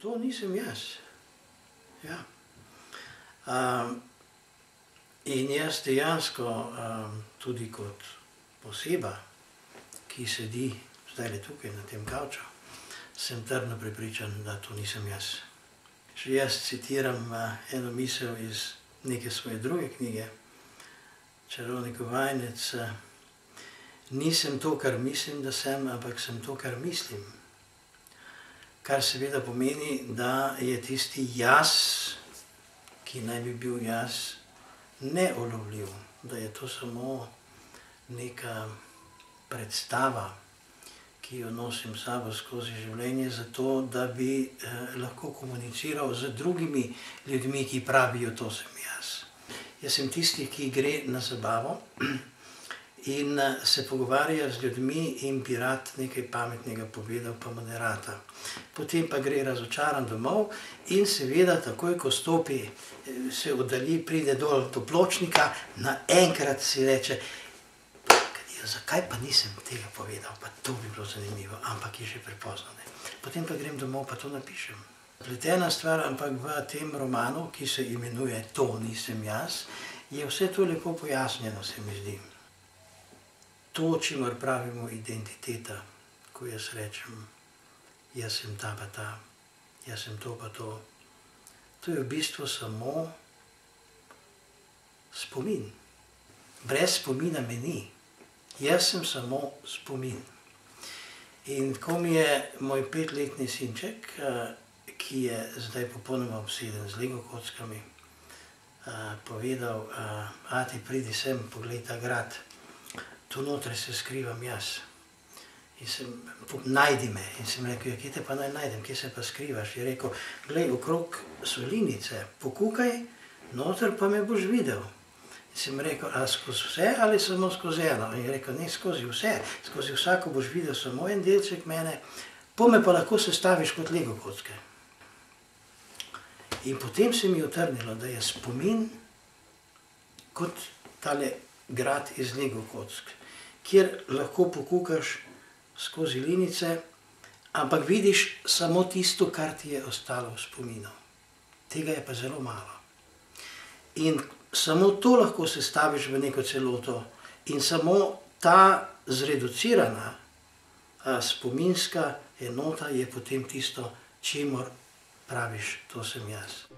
To nisem jaz. Ja. In jaz dejansko tudi kot oseba, ki sedi zdajle tukaj na tem kavču, sem trdno prepričan, da to nisem jaz. Še jaz citiram eno misel iz neke svoje druge knjige, Čarovnikov vajenec. Nisem to, kar mislim, da sem, ampak sem to, kar mislim. Kar seveda pomeni, da je tisti jaz, ki naj bi bil jaz, neulovljiv. Da je to samo neka predstava, ki jo nosim s sabo skozi življenje, zato da bi lahko komuniciral z drugimi ljudmi, ki pravijo, to sem jaz. Jaz sem tisti, ki gre na zabavo in se pogovarja z ljudmi in bi rad nekaj pametnega povedal, pa mu ne rata. Potem pa gre razočaran domov in seveda takoj, ko stopi, se oddalji, pride dol do pločnika, naenkrat si reče, zakaj pa nisem tega povedal, pa to bi bilo zanimivo, ampak je že prepozno. Potem pa grem domov, pa to napišem. Pletena stvar, ampak v tem romanu, ki se imenuje To nisem jaz, je vse to lepo pojasnjeno, se mi zdi. To, čemur pravimo identiteta, ko jaz rečem, jaz sem ta pa ta, jaz sem to pa to, to je v bistvu samo spomin. Brez spomina me ni. Jaz sem samo spomin. In ko mi je moj 5-letni sinček, ki je zdaj popolnoma obseden z Lego kockami, povedal, ati, pridi sem, poglej ta grad, tu notri se skrivam jaz. Najdi me. In sem rekel, kje te pa naj najdem, kje se pa skrivaš? Je rekel, glej, okrog so linice, pokukaj, noter pa me boš videl. Sem rekel, a skozi vse ali samo skozi eno? In je rekel, ne, skozi vse, skozi vsako boš videl samo en delček mene, pol me pa lahko sestaviš kot Lego kocke. In potem se mi je utrnilo, da je spomin kot tale grad iz Lego kock, kjer lahko pokukaš skozi linice, ampak vidiš samo tisto, kar ti je ostalo v spominu. Tega je pa zelo malo. In samo to lahko sestaviš v neko celoto in samo ta zreducirana spominska enota je potem tisto, čemur praviš, to sem jaz.